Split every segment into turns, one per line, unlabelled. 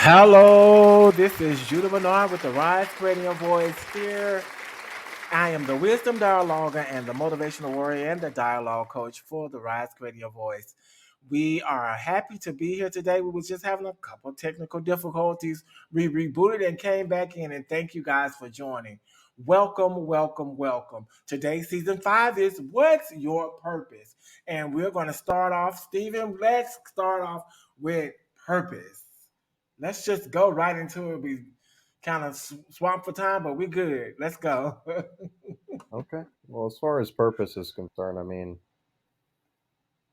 Hello, this is Judah Bernard with the Rise Radio Voice here. I am the wisdom dialoguer and the motivational warrior and the dialogue coach for the Rise Radio Voice. We are happy to be here today. We were just having a couple technical difficulties. We rebooted and came back in, and thank you guys for joining. Welcome, welcome, welcome. Today's season 5 is What's Your Purpose? And we're going to start off, Stephen, let's start off with purpose. Let's just go right into it. We kind of swamped for time, but we're good. Let's go.
Okay. Well, as far as purpose is concerned,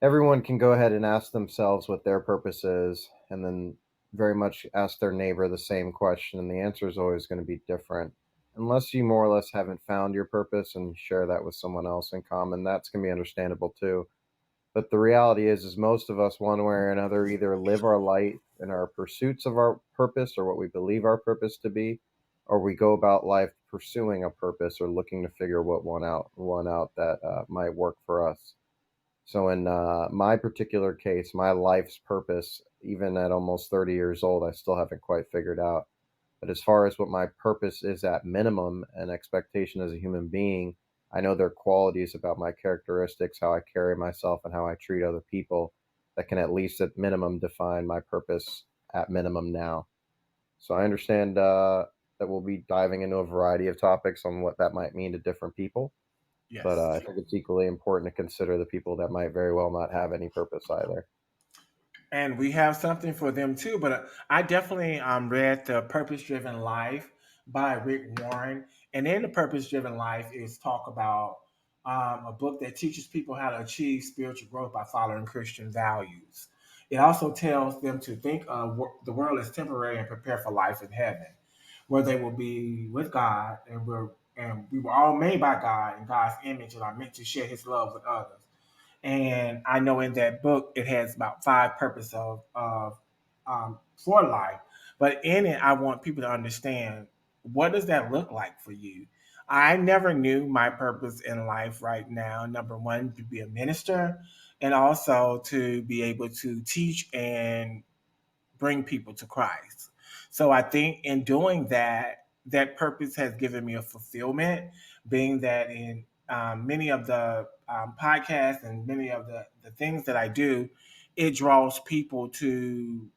everyone can go ahead and ask themselves what their purpose is, and then very much ask their neighbor the same question, and the answer is always going to be different. Unless you more or less haven't found your purpose and share that with someone else in common, that's going to be understandable too. But the reality is most of us, one way or another, either live our life in our pursuits of our purpose or what we believe our purpose to be, or we go about life pursuing a purpose or looking to figure one out that might work for us. So in my particular case, my life's purpose, even at almost 30 years old, I still haven't quite figured out. But as far as what my purpose is at minimum and expectation as a human being, I know there are qualities about my characteristics, how I carry myself, and how I treat other people that can at least at minimum define my purpose at minimum now. So I understand that we'll be diving into a variety of topics on what that might mean to different people. But
Yes.
I think it's equally important to consider the people that might very well not have any purpose either.
And we have something for them too. But I definitely read The Purpose Driven Life by Rick Warren. And in The Purpose Driven Life is talk about a book that teaches people how to achieve spiritual growth by following Christian values. It also tells them to think the world is temporary and prepare for life in heaven, where they will be with God, and we were all made by God in God's image and are meant to share His love with others. And I know in that book it has about five purposes of for life. But in it, I want people to understand, what does that look like for you? I never knew my purpose in life right now. Number one, to be a minister, and also to be able to teach and bring people to Christ. So I think in doing that, that purpose has given me a fulfillment, being that in many of the podcasts and many of the things that I do, it draws people to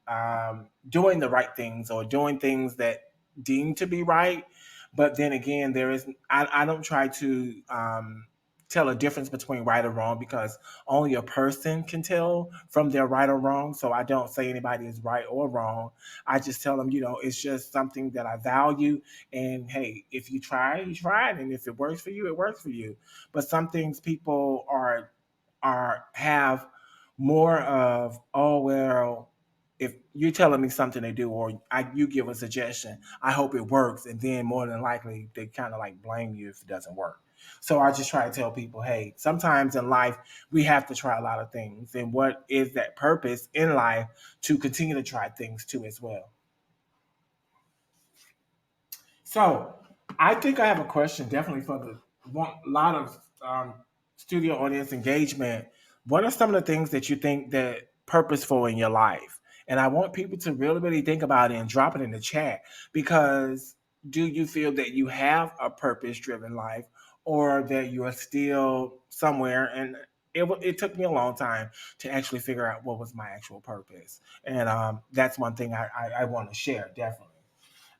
doing the right things or doing things that deem to be right. But then again, I don't try to tell a difference between right or wrong, because only a person can tell from their right or wrong. So I don't say anybody is right or wrong. I just tell them, it's just something that I value. And hey, if you try, you try it. And if it works for you, it works for you. But some things people are have more of, oh well, if you're telling me something to do, or you give a suggestion, I hope it works, and then more than likely they kind of like blame you if it doesn't work. So I just try to tell people, hey, sometimes in life we have to try a lot of things, and what is that purpose in life to continue to try things too as well. So I think I have a question definitely for the one lot of studio audience engagement. What are some of the things that you think that purposeful in your life? And I want people to really, really think about it and drop it in the chat, because do you feel that you have a purpose driven life, or that you are still somewhere? And it took me a long time to actually figure out what was my actual purpose. And that's one thing I want to share, definitely.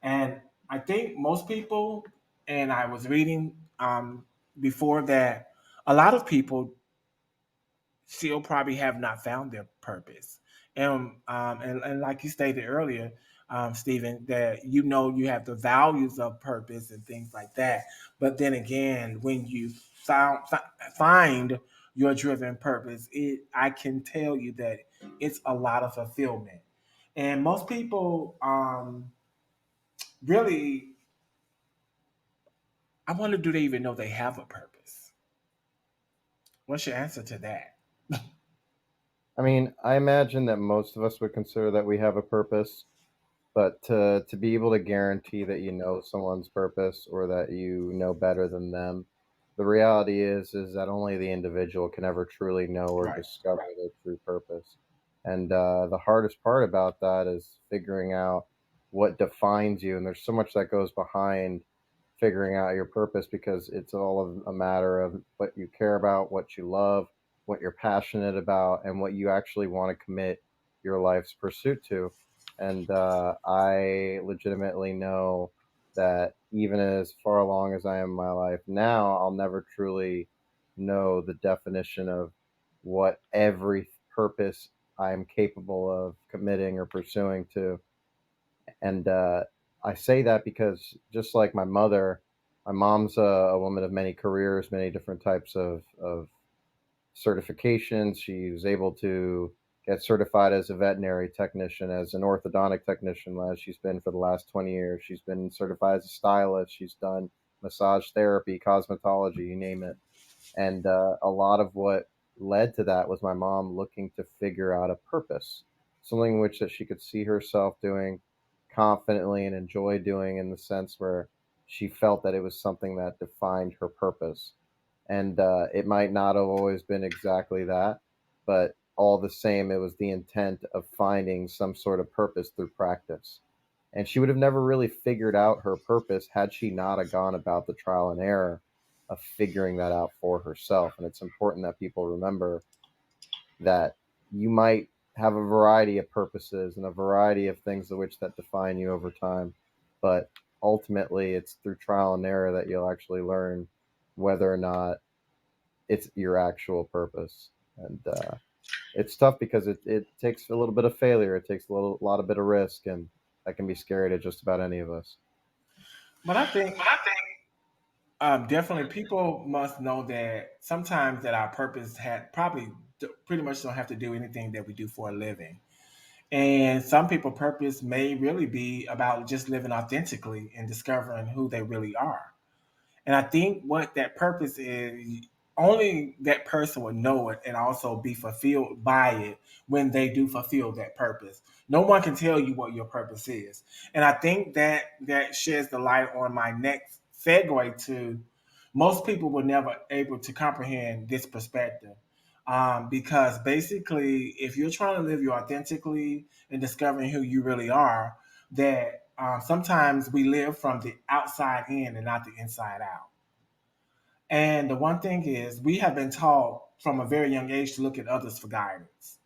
And I think most people, and I was reading before that, a lot of people still probably have not found their purpose. And like you stated earlier, Stephen, that you have the values of purpose and things like that. But then again, when you find your driven purpose, I can tell you that it's a lot of fulfillment. And most people really, I wonder, do they even know they have a purpose? What's your answer to that?
I imagine that most of us would consider that we have a purpose, but to be able to guarantee that you know someone's purpose or that you know better than them, the reality is that only the individual can ever truly know or
Right.
discover their true purpose. And the hardest part about that is figuring out. what defines you. And there's so much that goes behind figuring out your purpose, because it's all of a matter of what you care about, what you love, what you're passionate about, and what you actually want to commit your life's pursuit to. And I legitimately know that even as far along as I am in my life now, I'll never truly know the definition of what every purpose I'm capable of committing or pursuing to. And I say that because just like my mom's a woman of many careers, many different types of certifications. She was able to get certified as a veterinary technician, as an orthodontic technician, as she's been for the last 20 years. She's been certified as a stylist. She's done massage therapy, cosmetology, you name it. And a lot of what led to that was my mom looking to figure out a purpose, something which that she could see herself doing confidently and enjoy doing, in the sense where she felt that it was something that defined her purpose. And it might not have always been exactly that, but all the same, it was the intent of finding some sort of purpose through practice. And she would have never really figured out her purpose had she not have gone about the trial and error of figuring that out for herself. And it's important that people remember that you might have a variety of purposes and a variety of things of which that define you over time, but ultimately it's through trial and error that you'll actually learn whether or not it's your actual purpose. And it's tough because it takes a little bit of failure, it takes a lot of bit of risk, and that can be scary to just about any of us.
But I think definitely people must know that sometimes that our purpose had probably pretty much don't have to do anything that we do for a living. And some people purpose may really be about just living authentically and discovering who they really are. And I think what that purpose is, only that person would know it and also be fulfilled by it when they do fulfill that purpose. No one can tell you what your purpose is. And I think that that sheds the light on my next segue to most people were never able to comprehend this perspective. Because basically, if you're trying to live you authentically and discovering who you really are, that sometimes we live from the outside in and not the inside out. And the one thing is, we have been taught from a very young age to look at others for guidance.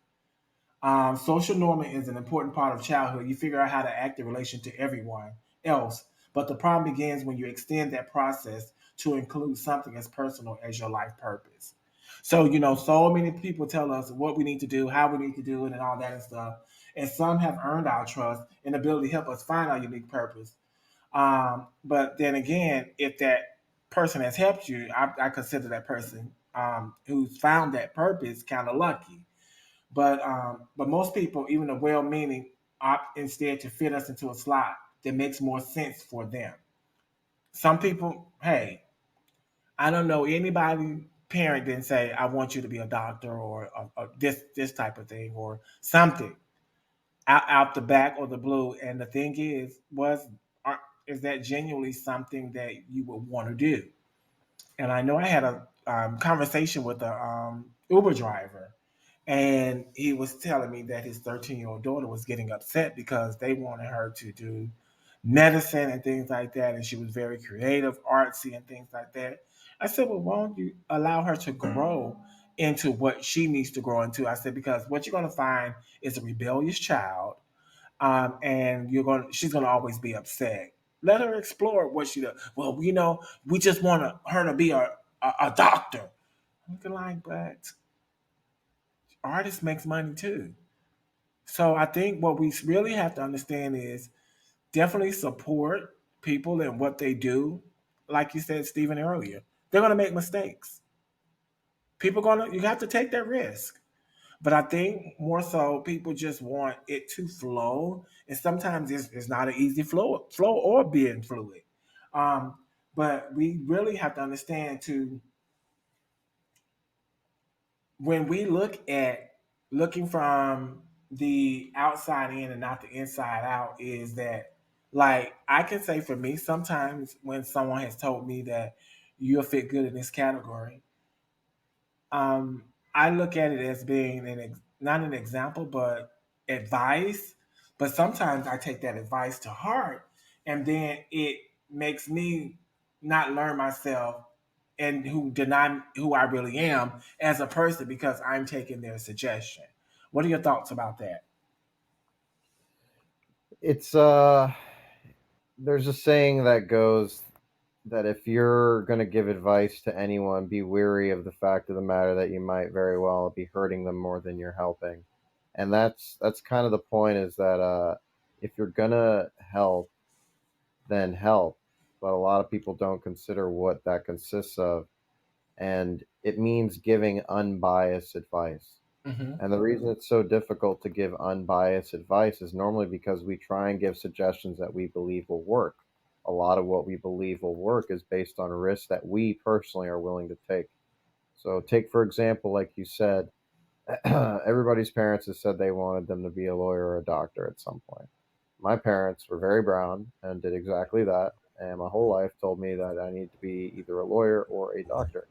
Social norming is an important part of childhood. You figure out how to act in relation to everyone else. But the problem begins when you extend that process to include something as personal as your life purpose. So, so many people tell us what we need to do, how we need to do it, and all that and stuff. And some have earned our trust and ability to help us find our unique purpose. But then again, if that person has helped you, I consider that person who's found that purpose kind of lucky. But most people, even the well-meaning, opt instead to fit us into a slot that makes more sense for them. Some people, hey, I don't know anybody parent didn't say I want you to be a doctor or this type of thing or something out the back or the blue. And the thing is that genuinely something that you would want to do? And I know I had a conversation with a Uber driver, and he was telling me that his 13-year-old daughter was getting upset because they wanted her to do medicine and things like that, and she was very creative, artsy, and things like that. I said, well, why don't you allow her to grow into what she needs to grow into? I said, because what you're going to find is a rebellious child, and she's gonna always be upset. Let her explore what she does. Well, we just want her to be a doctor. I'm looking like, but artist makes money too. So I think what we really have to understand is definitely support people and what they do. Like you said, Stephen, earlier, they're gonna make mistakes. You have to take that risk. But I think more so people just want it to flow, and sometimes it's not an easy flow or being fluid. Um, but we really have to understand to when we look at looking from the outside in and not the inside out, is that like I can say for me sometimes when someone has told me that you'll fit good in this category, I look at it as being not an example, but advice. But sometimes I take that advice to heart, and then it makes me not learn myself and who deny who I really am as a person because I'm taking their suggestion. What are your thoughts about that?
It's there's a saying that goes that if you're going to give advice to anyone, be wary of the fact of the matter that you might very well be hurting them more than you're helping. And that's kind of the point, is that if you're going to help, then help. But a lot of people don't consider what that consists of, and it means giving unbiased advice.
Hmm.
And the reason it's so difficult to give unbiased advice is normally because we try and give suggestions that we believe will work. A lot of what we believe will work is based on risks that we personally are willing to take. So, take for example, like you said, everybody's parents have said they wanted them to be a lawyer or a doctor at some point. My parents were very brown and did exactly that. And my whole life told me that I need to be either a lawyer or a doctor.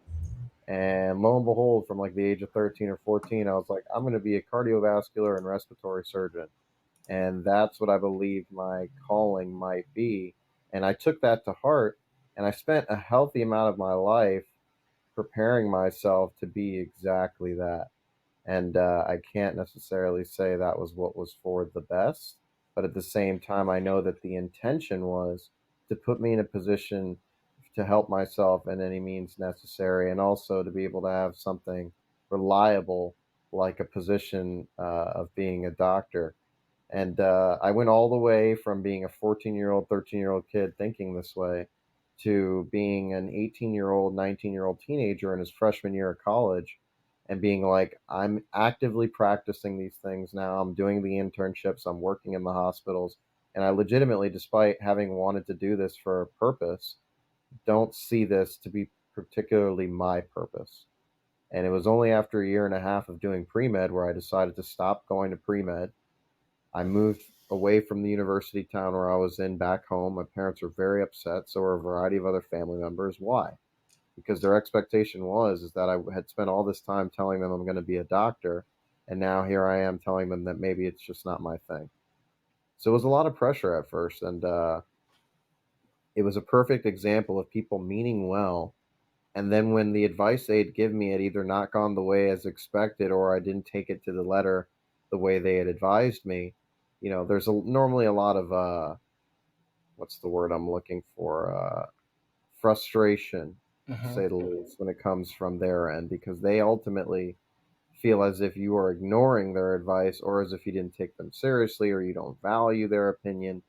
And lo and behold, from like the age of 13 or 14, I was like, I'm going to be a cardiovascular and respiratory surgeon. And that's what I believe my calling might be. And I took that to heart. And I spent a healthy amount of my life preparing myself to be exactly that. And I can't necessarily say that was what was for the best. But at the same time, I know that the intention was to put me in a position to help myself in any means necessary, and also to be able to have something reliable like a position of being a doctor. And I went all the way from being a 14-year-old, 13-year-old kid thinking this way to being an 18-year-old, 19-year-old teenager in his freshman year of college and being like, I'm actively practicing these things now. I'm doing the internships, I'm working in the hospitals. And I legitimately, despite having wanted to do this for a purpose, don't see this to be particularly my purpose. And it was only after a year and a half of doing pre med where I decided to stop going to pre med. I moved away from the university town where I was in back home. My parents were very upset. So were a variety of other family members. Why? Because their expectation was is that I had spent all this time telling them I'm going to be a doctor, and now here I am telling them that maybe it's just not my thing. So it was a lot of pressure at first, and it was a perfect example of people meaning well, and then when the advice they'd give me had either not gone the way as expected, or I didn't take it to the letter the way they had advised me. There's normally a lot of what's the word I'm looking for? Frustration, to
Hmm.
say the least, when it comes from their end, because they ultimately feel as if you are ignoring their advice, or as if you didn't take them seriously, or you don't value their opinion.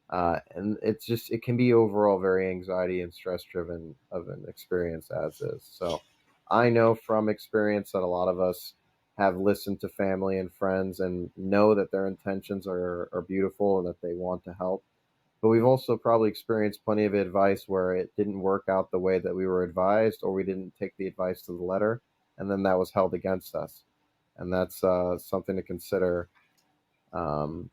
And it can be overall very anxiety and stress driven of an experience as is. So I know from experience that a lot of us have listened to family and friends and know that their intentions are beautiful and that they want to help. But we've also probably experienced plenty of advice where it didn't work out the way that we were advised, or we didn't take the advice to the letter, and then that was held against us. And that's something to consider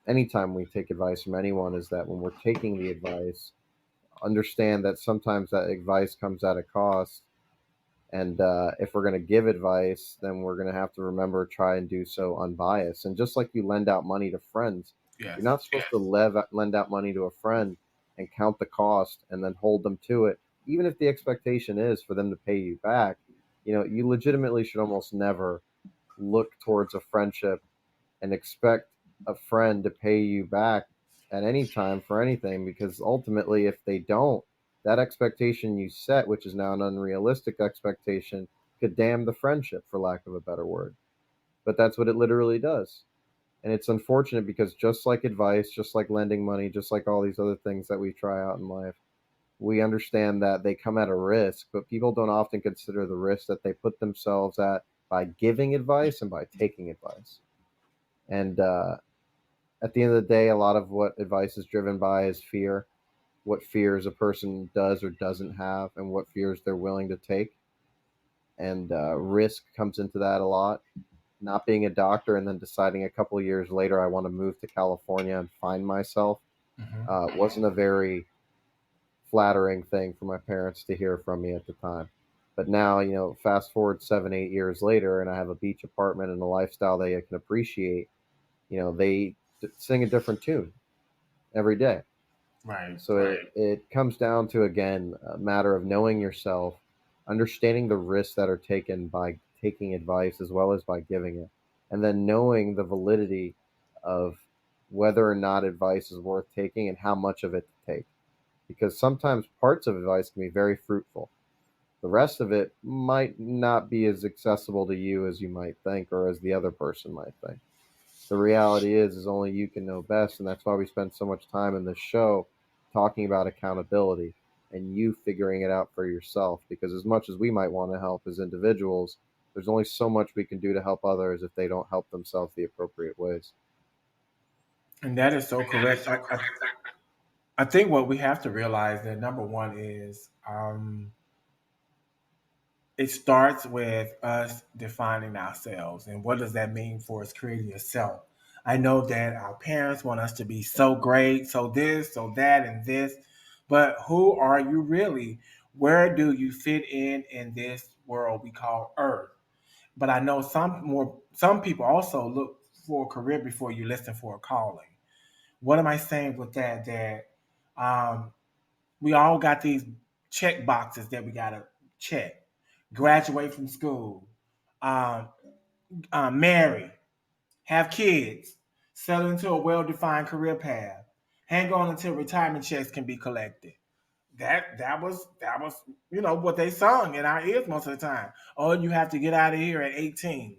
anytime we take advice from anyone, is that when we're taking the advice, understand that sometimes that advice comes at a cost. And if we're going to give advice, then we're going to have to remember try and do so unbiased. And just like you lend out money to friends, you're
Yes.
not supposed to lend out money to a friend and count the cost and then hold them to it, even if the expectation is for them to pay you back. You legitimately should almost never look towards a friendship and expect a friend to pay you back at any time for anything, because ultimately if they don't, that expectation you set, which is now an unrealistic expectation, could damn the friendship, for lack of a better word. But that's what it literally does. And it's unfortunate because just like advice, just like lending money, just like all these other things that we try out in life, we understand that they come at a risk, but people don't often consider the risk that they put themselves at by giving advice and by taking advice. And at the end of the day, a lot of what advice is driven by is fear, what fears a person does or doesn't have, and what fears they're willing to take. And risk comes into that a lot. Not being a doctor and then deciding a couple of years later I want to move to California and find myself
Hmm.
wasn't a very flattering thing for my parents to hear from me at the time. But now, fast forward 7, 8 years later, and I have a beach apartment and a lifestyle they can appreciate. They sing a different tune every day.
Right.
So it comes down to, again, a matter of knowing yourself, understanding the risks that are taken by taking advice as well as by giving it, and then knowing the validity of whether or not advice is worth taking and how much of it to take. Because sometimes parts of advice can be very fruitful. The rest of it might not be as accessible to you as you might think or as the other person might think. The reality is only you can know best, and that's why we spend so much time in this show talking about accountability and you figuring it out for yourself, because as much as we might want to help as individuals, there's only so much we can do to help others if they don't help themselves the appropriate ways.
And that is so correct. I think what we have to realize that number one is it starts with us defining ourselves. And what does that mean for us creating yourself? I know that our parents want us to be so great, so this, so that, and this. But who are you really? Where do you fit in this world we call Earth? But I know some people also look for a career before you listen for a calling. What am I saying with that? That um, we all got these check boxes that we gotta check. Graduate from school, um, marry, have kids, settle into a well-defined career path, hang on until retirement checks can be collected. That was what they sung in our ears most of the time. Oh, you have to get out of here at 18.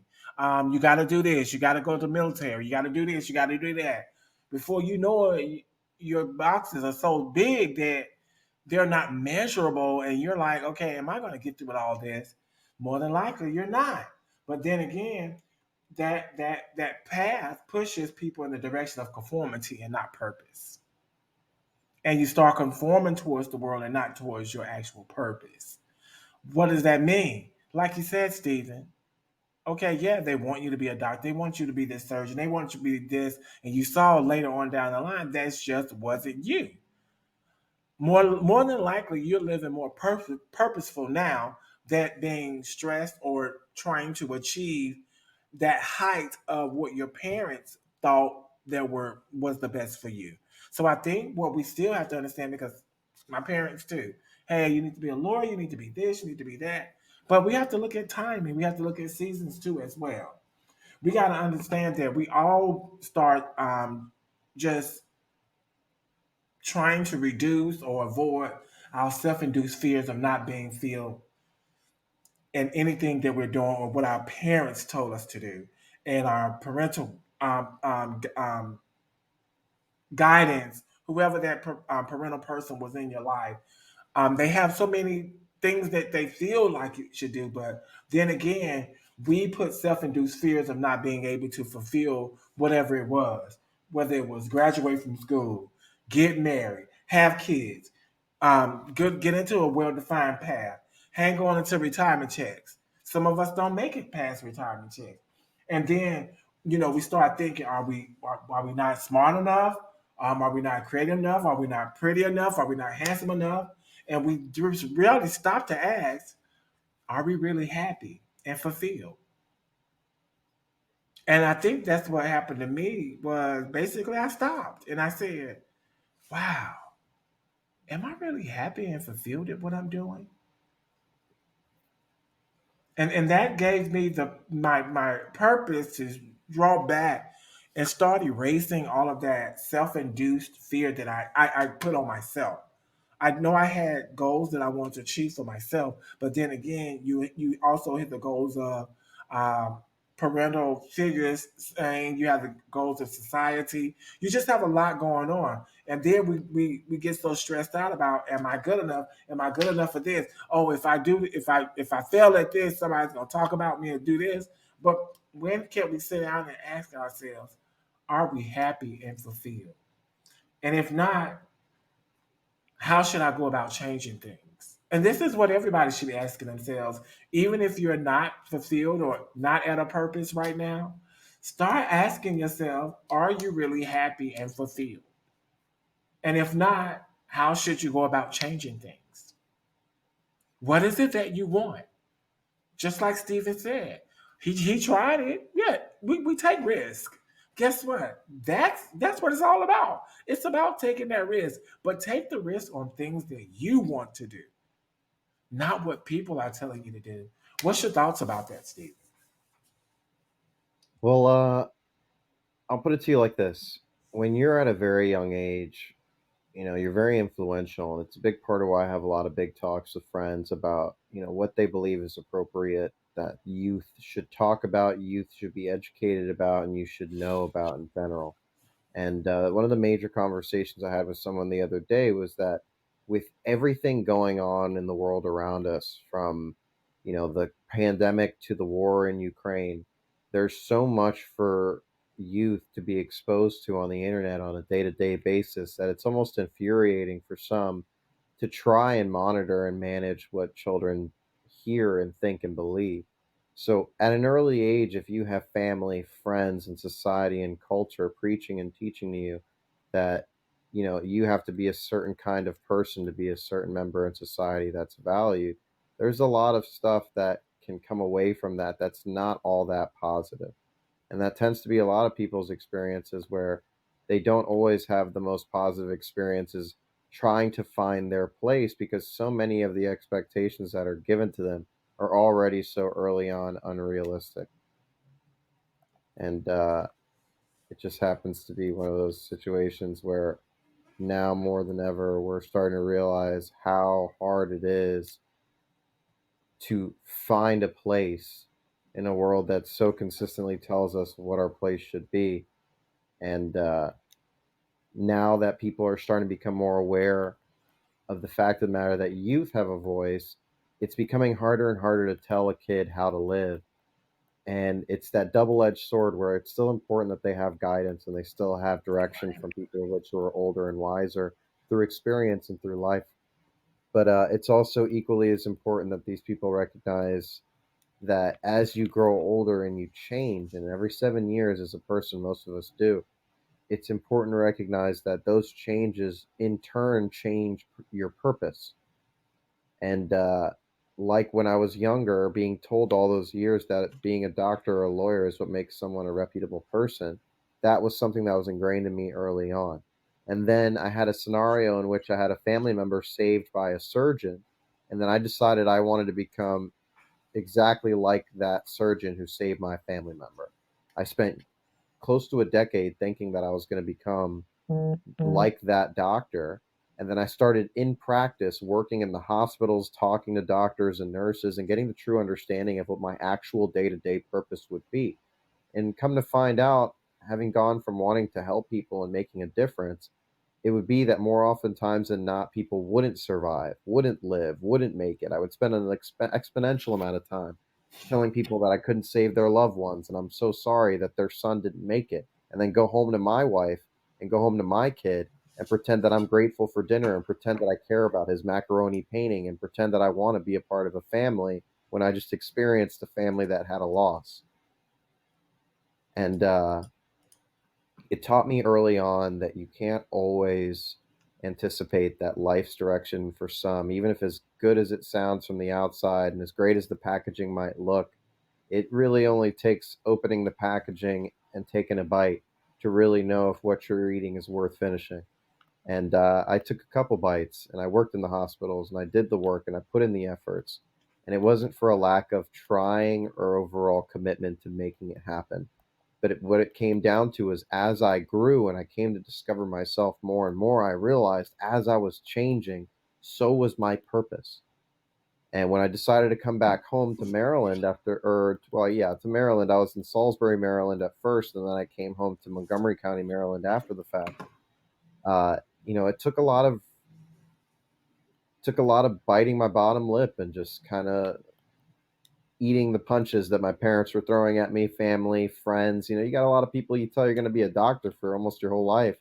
You got to do this. You got to go to the military. You got to do this. You got to do that. Before you know it, your boxes are so big that they're not measurable, and you're like, okay, am I going to get through with all this? More than likely, you're not. But then again, that path pushes people in the direction of conformity and not purpose, and you start conforming towards the world and not towards your actual purpose. What does that mean? Like you said, Stephen, okay, yeah, they want you to be a doctor, they want you to be this surgeon, they want you to be this, and you saw later on down the line that's just wasn't you. More than likely you're living more purposeful now, that being stressed or trying to achieve that height of what your parents thought that were was the best for you. So I think what we still have to understand, because my parents too, hey, you need to be a lawyer, you need to be this, you need to be that. But we have to look at timing, we have to look at seasons too as well. We got to understand that we all start just trying to reduce or avoid our self-induced fears of not being filled in anything that we're doing or what our parents told us to do, and our parental guidance, whoever that parental person was in your life. They have so many things that they feel like you should do, but then again, we put self-induced fears of not being able to fulfill whatever it was, whether it was graduate from school, get married, have kids, get into a well-defined path, hang on until retirement checks. Some of us don't make it past retirement checks, and then we start thinking, are we not smart enough? Are we not creative enough? Are we not pretty enough? Are we not handsome enough? And we just really stop to ask, are we really happy and fulfilled? And I think that's what happened to me. Was basically I stopped and I said, wow, am I really happy and fulfilled at what I'm doing? And that gave me my purpose to draw back and start erasing all of that self-induced fear that I put on myself. I know I had goals that I wanted to achieve for myself, but then again, you also hit the goals of um, parental figures, saying you have the goals of society. You just have a lot going on, and then we get so stressed out about, am I good enough? Am I good enough for this? Oh, if I fail at this, somebody's gonna talk about me and do this. But when can we sit down and ask ourselves, are we happy and fulfilled? And if not, how should I go about changing things? And this is what everybody should be asking themselves. Even if you're not fulfilled or not at a purpose right now, start asking yourself, are you really happy and fulfilled? And if not, how should you go about changing things? What is it that you want? Just like Steven said, he tried it. Yeah, we take risk. Guess what? That's what it's all about. It's about taking that risk, but take the risk on things that you want to do, not what people are telling you to do. What's your thoughts about that, Steve?
Well, I'll put it to you like this: when you're at a very young age, you're very influential, and it's a big part of why I have a lot of big talks with friends about what they believe is appropriate that youth should talk about, youth should be educated about, and you should know about in general. And one of the major conversations I had with someone the other day was that with everything going on in the world around us, from the pandemic to the war in Ukraine, there's so much for youth to be exposed to on the internet on a day-to-day basis that it's almost infuriating for some to try and monitor and manage what children hear and think and believe. So, at an early age, if you have family, friends, and society and culture preaching and teaching to you that you have to be a certain kind of person to be a certain member in society that's valued, there's a lot of stuff that can come away from that that's not all that positive. And that tends to be a lot of people's experiences where they don't always have the most positive experiences trying to find their place because so many of the expectations that are given to them are already so early on unrealistic. And it just happens to be one of those situations where now more than ever, we're starting to realize how hard it is to find a place in a world that so consistently tells us what our place should be. And now that people are starting to become more aware of the fact of the matter that youth have a voice, it's becoming harder and harder to tell a kid how to live. And it's that double-edged sword where it's still important that they have guidance and they still have direction from people which who are older and wiser through experience and through life. But it's also equally as important that these people recognize that as you grow older and you change, and every 7 years as a person, most of us do, it's important to recognize that those changes in turn change your purpose. And like when I was younger, being told all those years that being a doctor or a lawyer is what makes someone a reputable person, that was something that was ingrained in me early on. And then I had a scenario in which I had a family member saved by a surgeon, and then I decided I wanted to become exactly like that surgeon who saved my family member. I spent close to a decade thinking that I was going to become like that doctor. And then I started in practice working in the hospitals, talking to doctors and nurses, and getting the true understanding of what my actual day to day purpose would be. And come to find out, having gone from wanting to help people and making a difference, it would be that more oftentimes than not, people wouldn't survive, wouldn't live, wouldn't make it. I would spend an exponential amount of time telling people that I couldn't save their loved ones and I'm so sorry that their son didn't make it. And then go home to my wife and go home to my kid and pretend that I'm grateful for dinner and pretend that I care about his macaroni painting and pretend that I want to be a part of a family when I just experienced a family that had a loss. And it taught me early on that you can't always anticipate that life's direction for some, even if as good as it sounds from the outside and as great as the packaging might look, it really only takes opening the packaging and taking a bite to really know if what you're eating is worth finishing. And I took a couple bites and I worked in the hospitals and I did the work and I put in the efforts. And it wasn't for a lack of trying or overall commitment to making it happen. But what it came down to is as I grew and I came to discover myself more and more, I realized as I was changing, so was my purpose. And when I decided to come back home to Maryland after, or well, yeah, to Maryland, I was in Salisbury, Maryland at first, and then I came home to Montgomery County, Maryland after the fact. Uh, it took a lot of biting my bottom lip and just kind of eating the punches that my parents were throwing at me, family, friends. You got a lot of people you tell you're going to be a doctor for almost your whole life,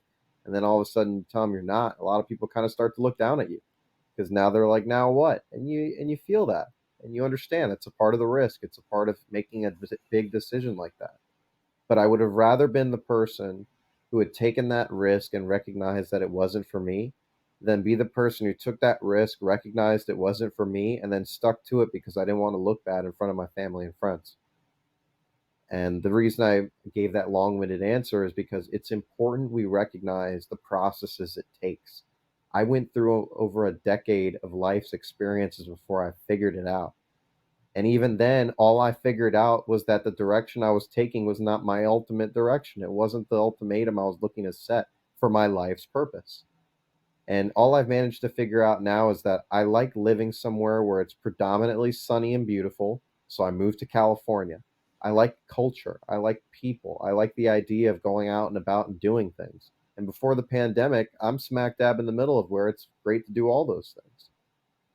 and then all of a sudden you tell them you're not. A lot of people kind of start to look down at you because now they're like, now what? And you feel that, and you understand it's a part of the risk. It's a part of making a big decision like that. But I would have rather been the person who had taken that risk and recognized that it wasn't for me than be the person who took that risk, recognized it wasn't for me, and then stuck to it because I didn't want to look bad in front of my family and friends. And the reason I gave that long winded answer is because it's important we recognize the processes it takes. I went through over a decade of life's experiences before I figured it out. And even then, all I figured out was that the direction I was taking was not my ultimate direction. It wasn't the ultimatum I was looking to set for my life's purpose. And all I've managed to figure out now is that I like living somewhere where it's predominantly sunny and beautiful. So I moved to California. I like culture. I like people. I like the idea of going out and about and doing things. And before the pandemic, I'm smack dab in the middle of where it's great to do all those things.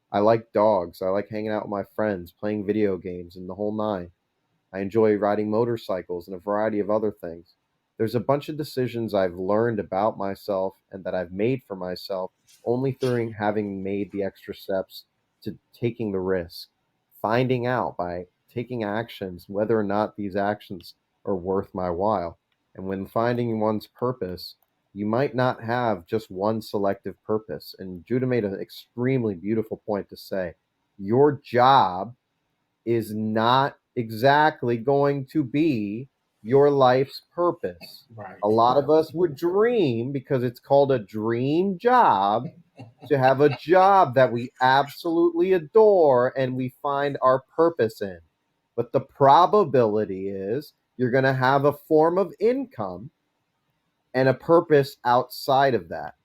I like dogs. I like hanging out with my friends, playing video games, and the whole nine. I enjoy riding motorcycles and a variety of other things. There's a bunch of decisions I've learned about myself and that I've made for myself only through having made the extra steps to taking the risk, finding out by taking actions whether or not these actions are worth my while. And when finding one's purpose, you might not have just one selective purpose. And Judah made an extremely beautiful point to say your job is not exactly going to be your life's purpose.
Right.
A lot of us would dream, because it's called a dream job, to have a job that we absolutely adore and we find our purpose in. But the probability is you're going to have a form of income and a purpose outside of that.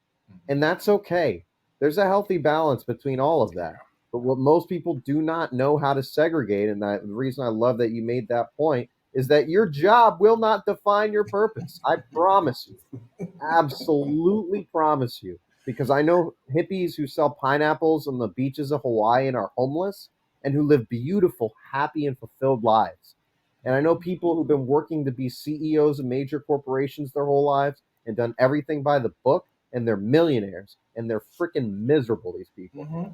And that's okay. There's a healthy balance between all of that. But what most people do not know how to segregate, and the reason I love that you made that point, is that your job will not define your purpose. I promise you. Absolutely promise you. Because I know hippies who sell pineapples on the beaches of Hawaii and are homeless and who live beautiful, happy, and fulfilled lives. And I know people who've been working to be CEOs of major corporations their whole lives and done everything by the book, and they're millionaires and they're freaking miserable, these people.
Mm-hmm.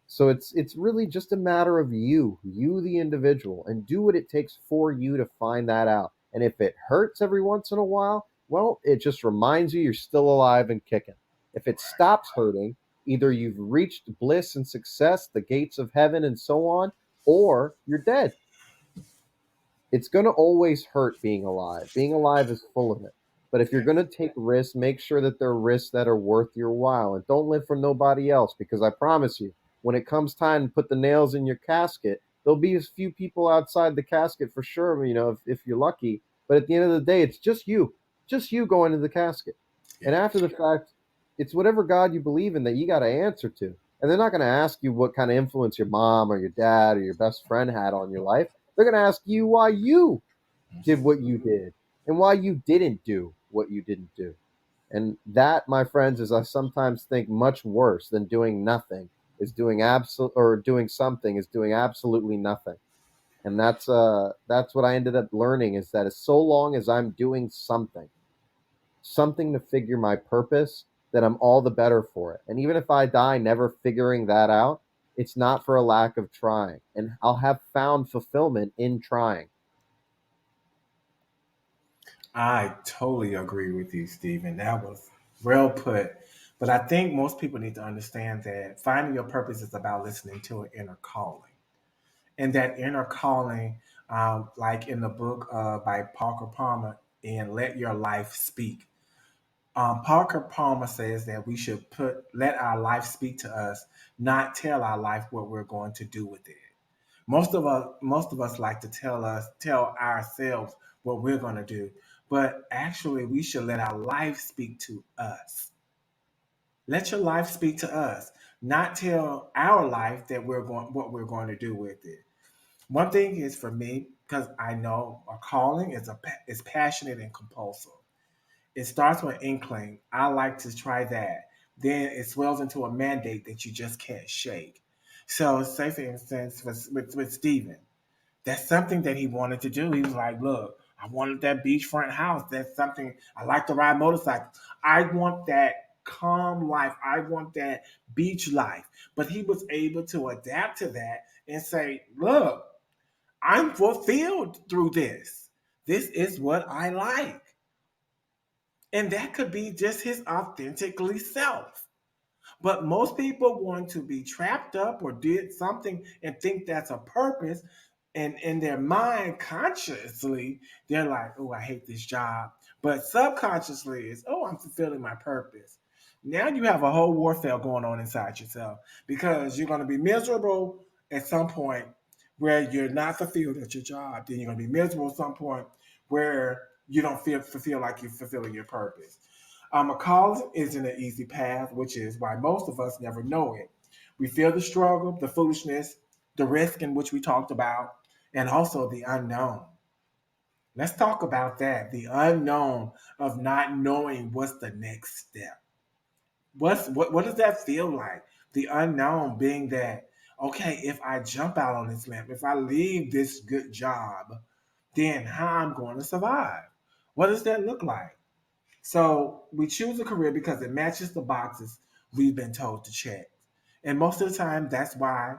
So it's really just a matter of you the individual, and do what it takes for you to find that out. And if it hurts every once in a while, well, it just reminds you you're still alive and kicking. If it stops hurting, either you've reached bliss and success, the gates of heaven and so on, or you're dead. It's going to always hurt being alive. Being alive is full of it. But if you're going to take risks, make sure that they're risks that are worth your while, and don't live for nobody else, because I promise you, when it comes time to put the nails in your casket, there'll be a few people outside the casket for sure, if you're lucky. But at the end of the day, it's just you going to the casket.
Yeah.
And after the fact, it's whatever God you believe in that you got to answer to. And they're not going to ask you what kind of influence your mom or your dad or your best friend had on your life. They're going to ask you why you did what you did and why you didn't do what you didn't do. And that, my friends, is I sometimes think much worse than doing nothing is doing doing something is doing absolutely nothing. And that's what I ended up learning, is that as so long as I'm doing something to figure my purpose, then I'm all the better for it. And even if I die never figuring that out, it's not for a lack of trying. And I'll have found fulfillment in trying.
I totally agree with you, Stephen. That was well put. But I think most people need to understand that finding your purpose is about listening to an inner calling. And that inner calling, like in the book by Parker Palmer, in Let Your Life Speak. Parker Palmer says that we should let our life speak to us, not tell our life what we're going to do with it. Most of us like to tell ourselves what we're going to do, but actually we should let our life speak to us. Let your life speak to us, not tell our life that we're going what we're going to do with it. One thing is for me, because I know a calling is passionate and compulsive. It starts with inkling. I like to try that. Then it swells into a mandate that you just can't shake. So, say for instance, with Stephen, that's something that he wanted to do. He was like, "Look, I wanted that beachfront house. That's something I like to ride motorcycles. I want that calm life. I want that beach life." But he was able to adapt to that and say, "Look, I'm fulfilled through this. This is what I like." And that could be just his authentically self. But most people want to be trapped up or did something and think that's a purpose. And in their mind, consciously, they're like, oh, I hate this job. But subconsciously, it's, oh, I'm fulfilling my purpose. Now you have a whole warfare going on inside yourself because you're going to be miserable at some point where you're not fulfilled at your job. Then you're going to be miserable at some point where you don't feel like you're fulfilling your purpose. A calling isn't an easy path, which is why most of us never know it. We feel the struggle, the foolishness, the risk in which we talked about, and also the unknown. Let's talk about that. The unknown of not knowing what's the next step. What does that feel like? The unknown being that, okay, if I jump out on this limb, if I leave this good job, then how I'm going to survive? What does that look like? So we choose a career because it matches the boxes we've been told to check. And most of the time, that's why,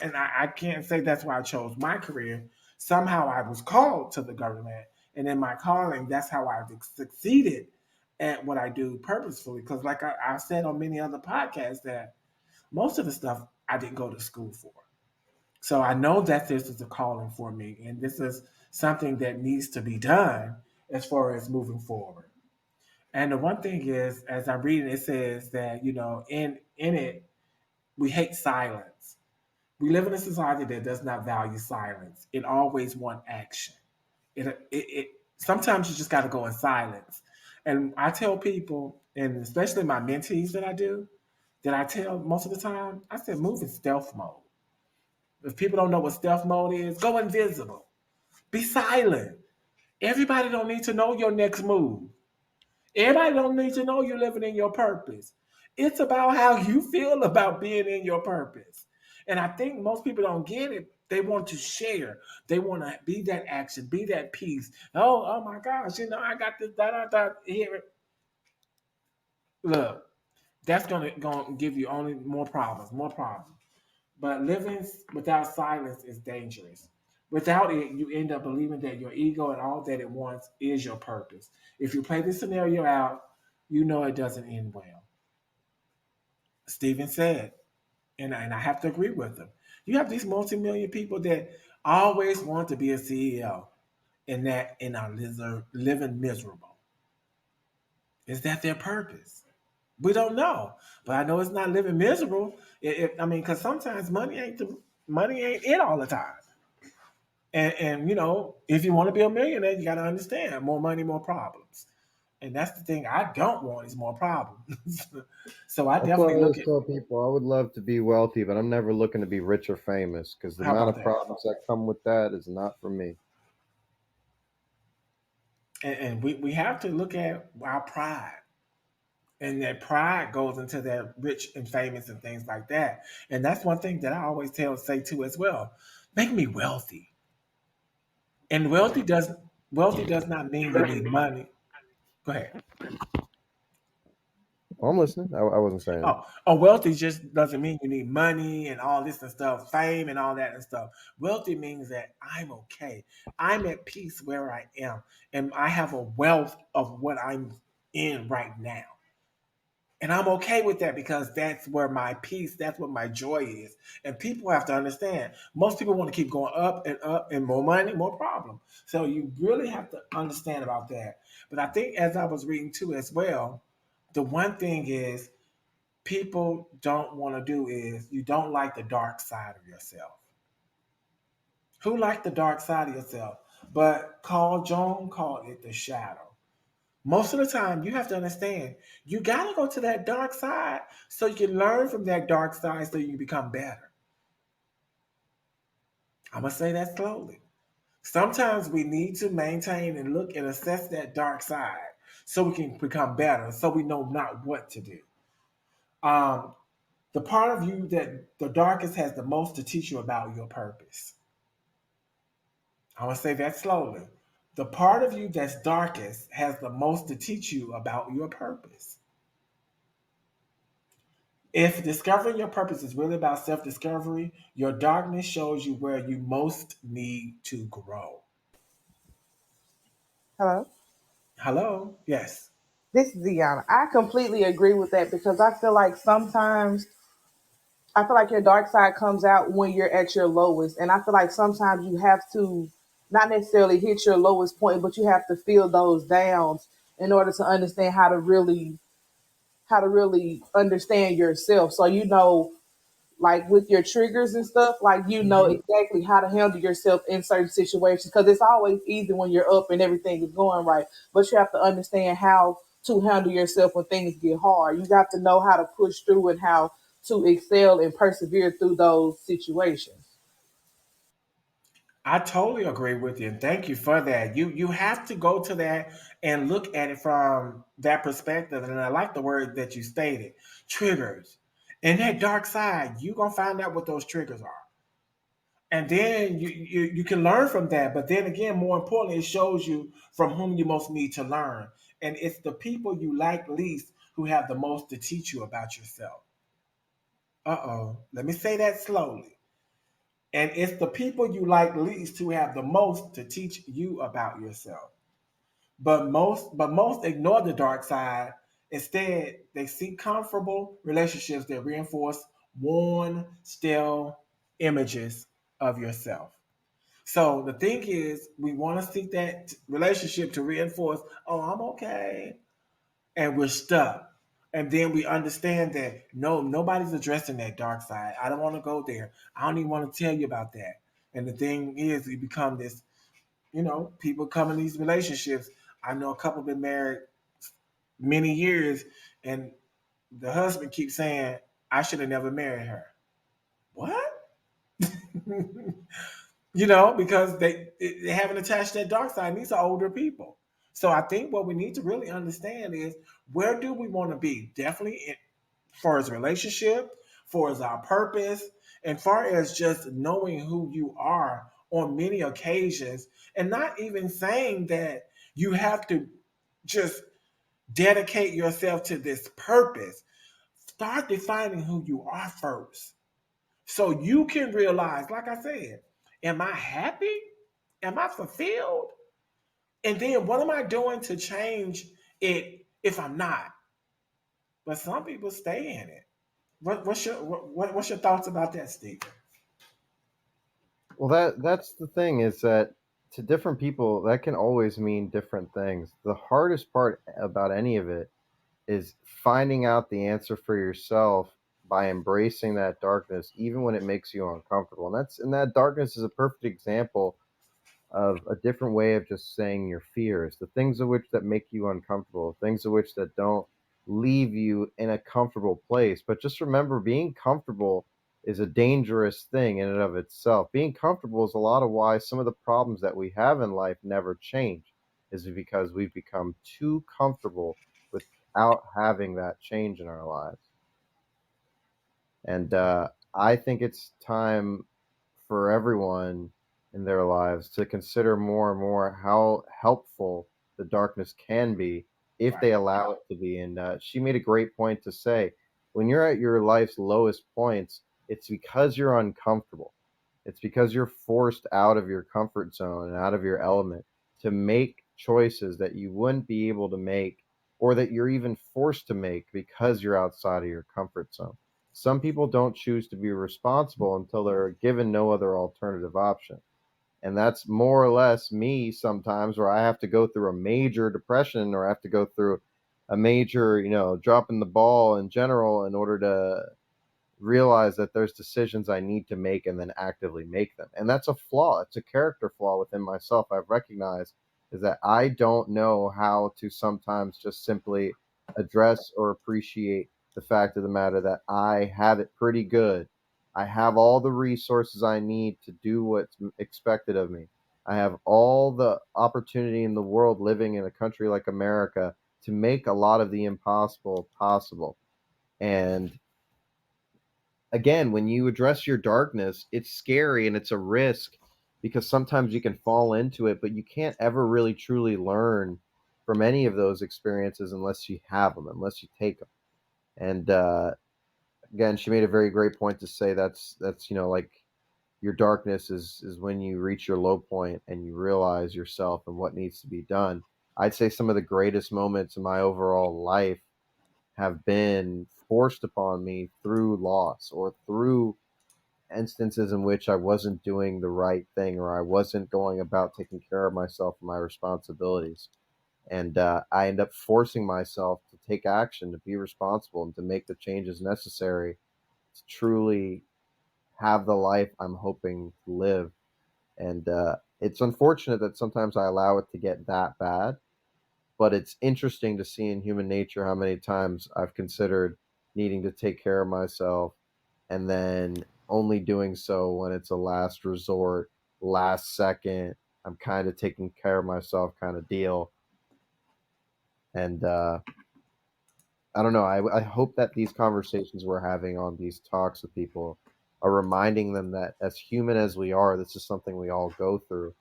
and I can't say that's why I chose my career. Somehow I was called to the government. And in my calling, that's how I've succeeded at what I do purposefully. Because, like I've said on many other podcasts, that most of the stuff I didn't go to school for. So I know that this is a calling for me. And this is something that needs to be done as far as moving forward. And the one thing is, as I'm reading, it says that in it we hate silence. We live in a society that does not value silence. It always wants action. It sometimes you just got to go in silence. And I tell people, and especially my mentees that I tell most of the time, I said move in stealth mode. If people don't know what stealth mode is, go invisible. Be silent. Everybody don't need to know your next move. Everybody don't need to know you're living in your purpose. It's about how you feel about being in your purpose. And I think most people don't get it. They want to share. They want to be that action, be that peace. Oh my gosh, I got this, here. Look, that's gonna give you only more problems, more problems. But living without silence is dangerous. Without it, you end up believing that your ego and all that it wants is your purpose. If you play this scenario out, you know it doesn't end well. Stephen said, and I have to agree with him. You have these multi-million people that always want to be a CEO and are living miserable. Is that their purpose? We don't know, but I know it's not living miserable. I mean, because sometimes money ain't it all the time. And if you want to be a millionaire, you got to understand more money, more problems. And that's the thing I don't want is more problems. So I
That's what I
definitely look
always
at
tell people. I would love to be wealthy, but I'm never looking to be rich or famous because the
how
amount
about
of
that.
problems that come with that is not for me.
And we have to look at our pride. And that pride goes into that rich and famous and things like that. And that's one thing that I always say too as well. Make me wealthy. And wealthy does not mean you need money. Go ahead.
Well, I'm listening. I wasn't saying it.
Wealthy just doesn't mean you need money and all this and stuff, fame and all that and stuff. Wealthy means that I'm okay. I'm at peace where I am, and I have a wealth of what I'm in right now. And I'm okay with that because that's where my peace, that's what my joy is. And people have to understand. Most people want to keep going up and more money, more problem. So you really have to understand about that. But I think as I was reading too as well, the one thing is people don't want to do is you don't like the dark side of yourself. Who liked the dark side of yourself? But Carl Jung called it the shadow. Most of the time, you have to understand you got to go to that dark side so you can learn from that dark side so you can become better. I'm going to say that slowly. Sometimes we need to maintain and look and assess that dark side so we can become better, so we know not what to do. Um, the part of you that the darkest has the most to teach you about your purpose. I'm going to say that slowly. The part of you that's darkest has the most to teach you about your purpose. If discovering your purpose is really about self discovery, your darkness shows you where you most need to grow.
Hello,
Hello? Yes.
this is Deanna. I completely agree with that because I feel like sometimes I feel like your dark side comes out when you're at your lowest. And I feel like sometimes you have to not necessarily hit your lowest point, but you have to feel those downs in order to understand how to really understand yourself. So you know, like with your triggers and stuff, like you know
Hmm.
exactly how to handle yourself in certain situations. Because it's always easy when you're up and everything is going right, but you have to understand how to handle yourself when things get hard. You got to know how to push through and how to excel and persevere through those situations.
I totally agree with you, and thank you for that. You have to go to that and look at it from that perspective. And I like the word that you stated, triggers. And that dark side, you're gonna find out what those triggers are. And then you can learn from that. But then again, more importantly, it shows you from whom you most need to learn. And it's the people you like least who have the most to teach you about yourself. Uh-oh. Let me say that slowly. And it's the people you like least who have the most to teach you about yourself. But most ignore the dark side. Instead, they seek comfortable relationships that reinforce worn, stale images of yourself. So the thing is, we want to seek that relationship to reinforce, oh, I'm okay. And we're stuck. And then we understand that no, nobody's addressing that dark side. I don't want to go there. I don't even want to tell you about that. And the thing is, we become this, people come in these relationships. I know a couple been married many years, and the husband keeps saying, I should have never married her. What? Because they haven't attached that dark side. And these are older people. So I think what we need to really understand is, where do we want to be? Definitely far as relationship, far as our purpose, and far as just knowing who you are on many occasions, and not even saying that you have to just dedicate yourself to this purpose. Start defining who you are first. So you can realize, like I said, am I happy? Am I fulfilled? And then what am I doing to change it if I'm not? But some people stay in it. What's your thoughts about that, Steve?
Well, that's the thing is that to different people that can always mean different things. The hardest part about any of it is finding out the answer for yourself by embracing that darkness even when it makes you uncomfortable. And that darkness is a perfect example of a different way of just saying your fears, the things of which that make you uncomfortable, things of which that don't leave you in a comfortable place. But just remember, being comfortable is a dangerous thing in and of itself. Being comfortable is a lot of why some of the problems that we have in life never change, is because we've become too comfortable without having that change in our lives. And I think it's time for everyone in their lives to consider more and more how helpful the darkness can be if they
Right.
allow it to be. And she made a great point to say, when you're at your life's lowest points, it's because you're uncomfortable. It's because you're forced out of your comfort zone and out of your element to make choices that you wouldn't be able to make, or that you're even forced to make because you're outside of your comfort zone. Some people don't choose to be responsible until they're given no other alternative option. And that's more or less me sometimes, where I have to go through a major depression or I have to go through a major, dropping the ball in general in order to realize that there's decisions I need to make and then actively make them. And that's a flaw. It's a character flaw within myself. I've recognized is that I don't know how to sometimes just simply address or appreciate the fact of the matter that I have it pretty good. I have all the resources I need to do what's expected of me. I have all the opportunity in the world living in a country like America to make a lot of the impossible possible. And again, when you address your darkness, it's scary and it's a risk because sometimes you can fall into it, but you can't ever really truly learn from any of those experiences unless you have them, unless you take them. And again, she made a very great point to say that's like your darkness is when you reach your low point and you realize yourself and what needs to be done. I'd say some of the greatest moments in my overall life have been forced upon me through loss or through instances in which I wasn't doing the right thing or I wasn't going about taking care of myself and my responsibilities. And I end up forcing myself to take action, to be responsible, and to make the changes necessary to truly have the life I'm hoping to live. And it's unfortunate that sometimes I allow it to get that bad, but it's interesting to see in human nature how many times I've considered needing to take care of myself and then only doing so when it's a last resort, last second, I'm kind of taking care of myself kind of deal. And I don't know. I hope that these conversations we're having on these talks with people are reminding them that as human as we are, this is something we all go through.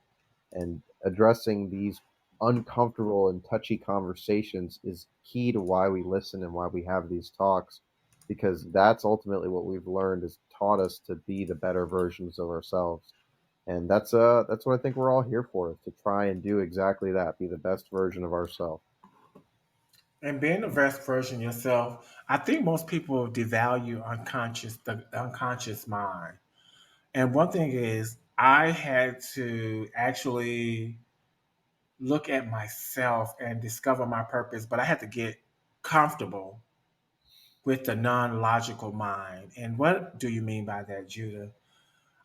And addressing these uncomfortable and touchy conversations is key to why we listen and why we have these talks, because that's ultimately what we've learned has taught us to be the better versions of ourselves. And that's what I think we're all here for, is to try and do exactly that, be the best version of ourselves.
And being the best version of yourself, I think most people devalue the unconscious mind. And one thing is, I had to actually look at myself and discover my purpose, but I had to get comfortable with the non logical mind. And what do you mean by that, Judah?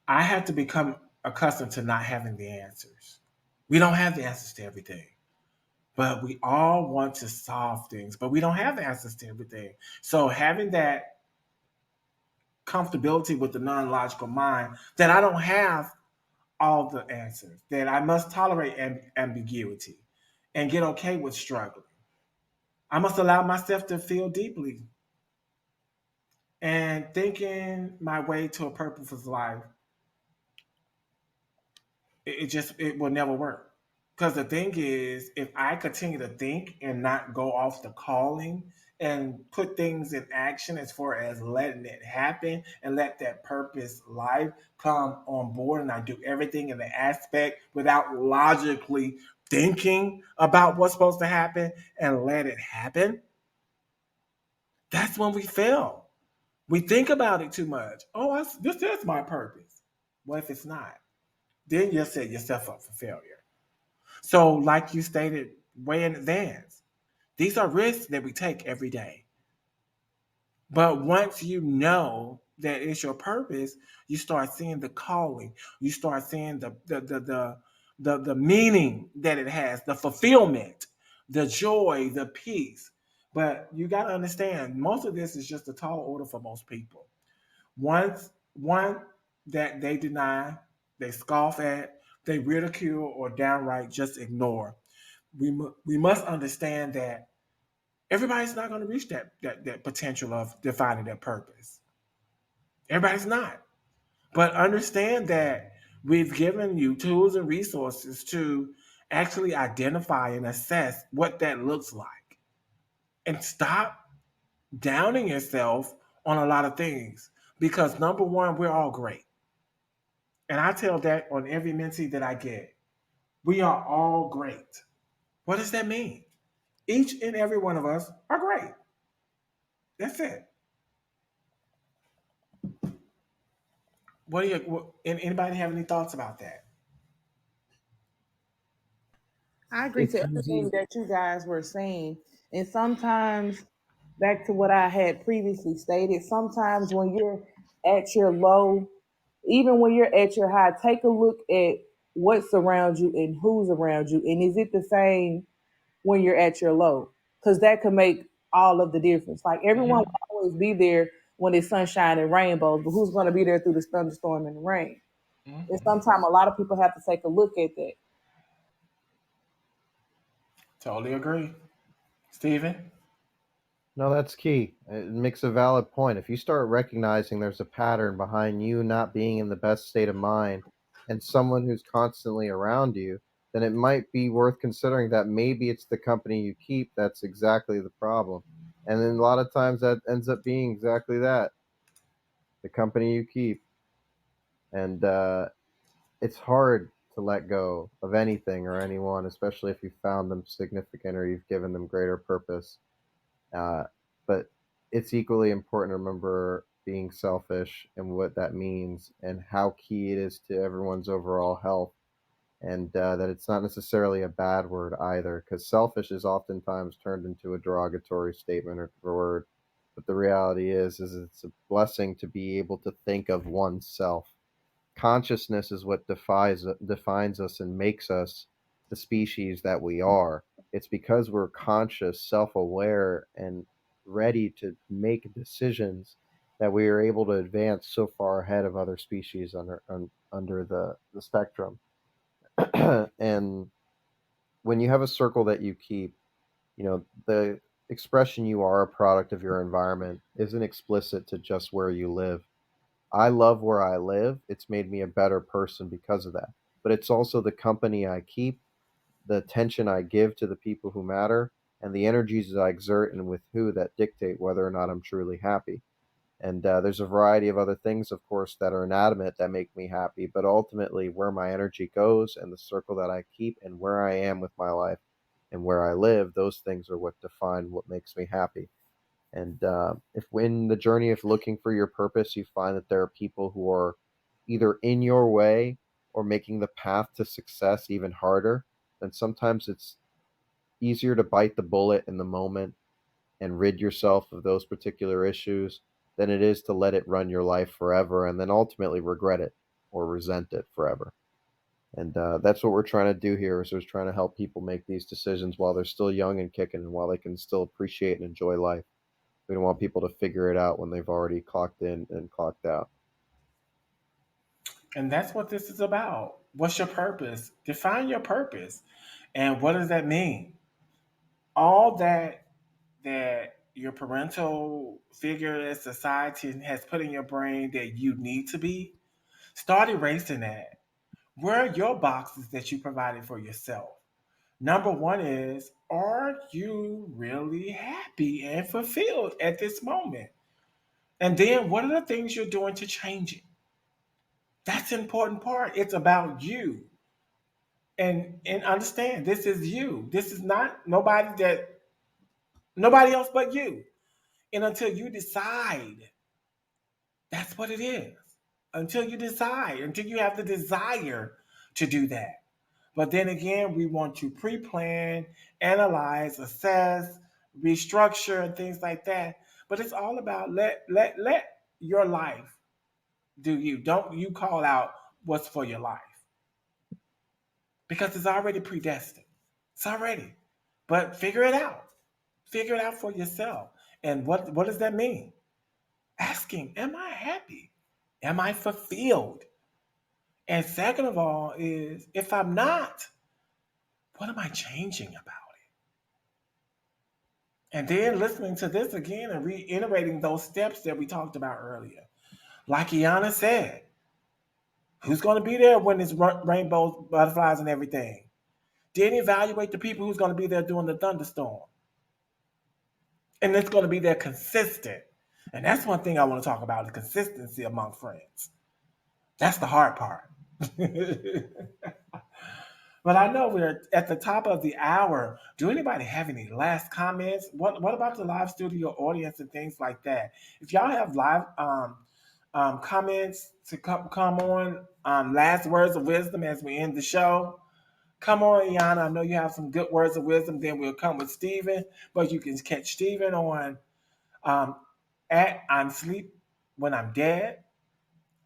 I had to become accustomed to not having the answers. We don't have the answers to everything, but we all want to solve things, but we don't have the answers to everything. So having that comfortability with the non logical mind that I don't have all the answers, that I must tolerate ambiguity and get okay with struggling. I must allow myself to feel deeply and thinking my way to a purposeless life. It will never work. Because the thing is, if I continue to think and not go off the calling and put things in action as far as letting it happen and let that purpose life come on board, and I do everything in the aspect without logically thinking about what's supposed to happen and let it happen, that's when we fail. We think about it too much. Oh, this is my purpose. What if it's not? Then you'll set yourself up for failure. So, like you stated way in advance, these are risks that we take every day. But once you know that it's your purpose, you start seeing the calling. You start seeing the meaning that it has, the fulfillment, the joy, the peace. But you got to understand, most of this is just a tall order for most people. One that they deny, they scoff at, they ridicule, or downright just ignore. We must understand that everybody's not going to reach that potential of defining their purpose. Everybody's not. But understand that we've given you tools and resources to actually identify and assess what that looks like. And stop downing yourself on a lot of things. Because number one, we're all great. And I tell that on every mentee that I get. We are all great. What does that mean? Each and every one of us are great. That's it. What do anybody have any thoughts about that?
I agree
It's
to everything
easy.
that you guys were saying. And sometimes, back to what I had previously stated, sometimes when you're at your low, even when you're at your high, take a look at what's around you and who's around you. And is it the same when you're at your low? Because that could make all of the difference. Like everyone
Mm-hmm.
will always be there when it's sunshine and rainbows, but who's going to be there through the thunderstorm and the rain? And
Mm-hmm.
sometimes a lot of people have to take a look at that.
Totally agree. Steven?
No, that's key. It makes a valid point. If you start recognizing there's a pattern behind you not being in the best state of mind and someone who's constantly around you, then it might be worth considering that maybe it's the company you keep that's exactly the problem. And then a lot of times that ends up being exactly that, the company you keep. And it's hard to let go of anything or anyone, especially if you found them significant or you've given them greater purpose. Uh, but it's equally important to remember being selfish and what that means and how key it is to everyone's overall health, and that it's not necessarily a bad word either, because selfish is oftentimes turned into a derogatory statement or word. But the reality is it's a blessing to be able to think of oneself. Consciousness is what defines us and makes us the species that we are. It's because we're conscious, self-aware, and ready to make decisions that we are able to advance so far ahead of other species under the spectrum. And when you have a circle that you keep, the expression "you are a product of your environment" isn't explicit to just where you live. I love where I live. It's made me a better person because of that. But it's also the company I keep, the attention I give to the people who matter, and the energies that I exert and with who that dictate whether or not I'm truly happy. And there's a variety of other things, of course, that are inanimate that make me happy. But ultimately, where my energy goes and the circle that I keep and where I am with my life and where I live, those things are what define what makes me happy. And if in the journey of looking for your purpose, you find that there are people who are either in your way or making the path to success even harder, then sometimes it's easier to bite the bullet in the moment and rid yourself of those particular issues than it is to let it run your life forever and then ultimately regret it or resent it forever. And that's what we're trying to do here is we're trying to help people make these decisions while they're still young and kicking and while they can still appreciate and enjoy life. We don't want people to figure it out when they've already clocked in and clocked out.
And that's what this is about. What's your purpose? Define your purpose. And what does that mean? All that your parental figure in society has put in your brain that you need to be, start erasing that. Where are your boxes that you provided for yourself? Number one is, are you really happy and fulfilled at this moment? And then what are the things you're doing to change it? That's the important part. It's about you. And understand this is you. This is not nobody else but you. And until you decide, that's what it is. Until you decide, until you have the desire to do that. But then again, we want to pre-plan, analyze, assess, restructure, and things like that. But it's all about let your life do you. Don't you call out what's for your life because it's already predestined. It's already. But figure it out. Figure it out for yourself. And what does that mean? Asking, am I happy? Am I fulfilled? And second of all, is if I'm not, what am I changing about it? And then listening to this again and reiterating those steps that we talked about earlier. Like Iana said, who's going to be there when it's rainbows, butterflies, and everything? Then evaluate the people who's going to be there during the thunderstorm. And it's going to be there consistent. And that's one thing I want to talk about, the consistency among friends. That's the hard part. But I know we're at the top of the hour. Do anybody have any last comments? What about the live studio audience and things like that? If y'all have live comments to come on, last words of wisdom as we end the show. Come on, Iana. I know you have some good words of wisdom. Then we'll come with Steven. But you can catch Steven um, at I'm Sleep When I'm Dead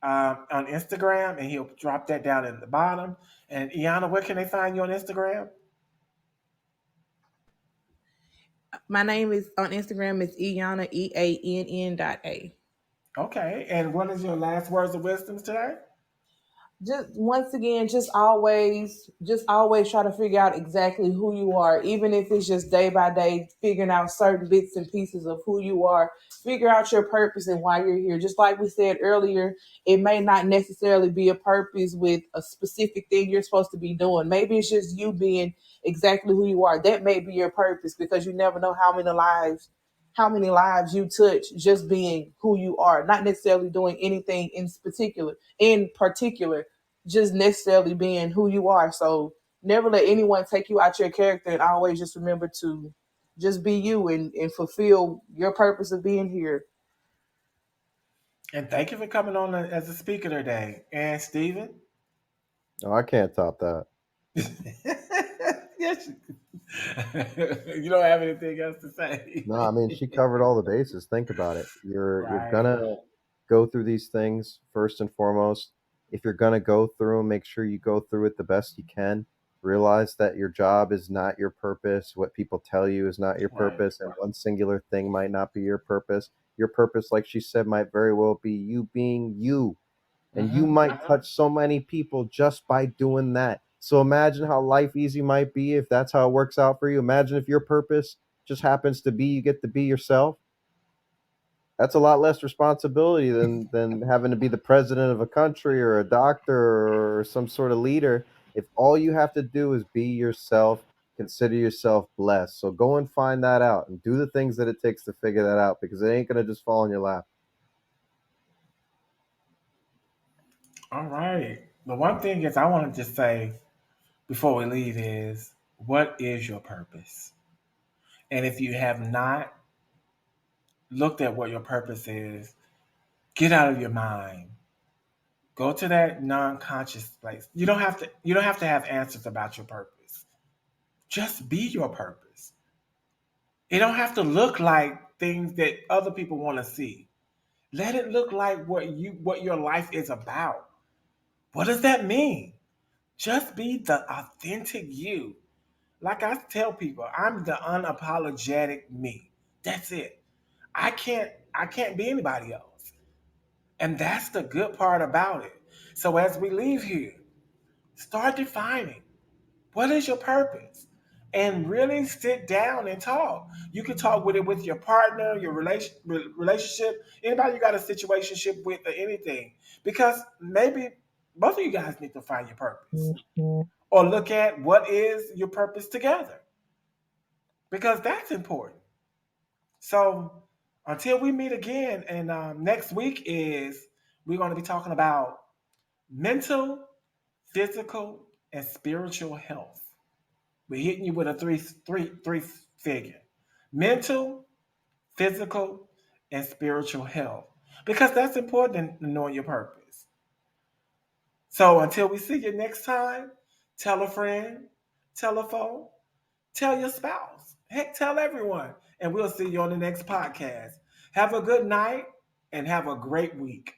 on Instagram, and he'll drop that down in the bottom. And Iana, where can they find you on Instagram?
My name is on Instagram is Iana EANN.A.
Okay. And what is your last words of wisdom today?
Just once again, just always try to figure out exactly who you are, even if it's just day by day figuring out certain bits and pieces of who you are. Figure out your purpose and why you're here. Just like we said earlier, it may not necessarily be a purpose with a specific thing you're supposed to be doing. Maybe it's just you being exactly who you are. That may be your purpose, because you never know how many lives you touch just being who you are, not necessarily doing anything in particular, just necessarily being who you are. So never let anyone take you out your character, and always just remember to just be you and fulfill your purpose of being here.
And thank you for coming on as a speaker today. And Stephen?
Oh, I can't top that.
Yes. You don't have anything else to say.
No, I mean she covered all the bases. Think about it. You're
Right.
gonna go through these things first and foremost. If you're gonna go through 'em, make sure you go through it the best you can. Realize that your job is not your purpose. What people tell you is not your
Right.
purpose, and one singular thing might not be your purpose. Your purpose, like she said, might very well be you being you. And you
Mm-hmm.
might touch so many people just by doing that. So imagine how life easy might be if that's how it works out for you. Imagine if your purpose just happens to be you get to be yourself. That's a lot less responsibility than having to be the president of a country or a doctor or some sort of leader. If all you have to do is be yourself, consider yourself blessed. So go and find that out and do the things that it takes to figure that out, because it ain't going to just fall in your lap.
All right. The one thing is I want to just say before we leave is what is your purpose? And if you have not looked at what your purpose is, get out of your mind. Go to that non-conscious place. You don't have to have answers about your purpose. Just be your purpose. It don't have to look like things that other people want to see. Let it look like what your life is about. What does that mean? Just be the authentic you. Like I tell people, I'm the unapologetic me. That's it. I can't be anybody else. And that's the good part about it. So as we leave here, start defining what is your purpose? And really sit down and talk. You can talk with it with your partner, your relationship, anybody you got a situationship with, or anything. Because maybe both of you guys need to find your purpose, or look at what is your purpose together, because that's important. So until we meet again, and next week is we're going to be talking about mental, physical, and spiritual health. We're hitting you with a three figure: mental, physical, and spiritual health, because that's important in knowing your purpose. So until we see you next time, tell a friend, tell a foe, tell your spouse, heck, tell everyone, and we'll see you on the next podcast. Have a good night and have a great week.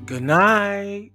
Good night.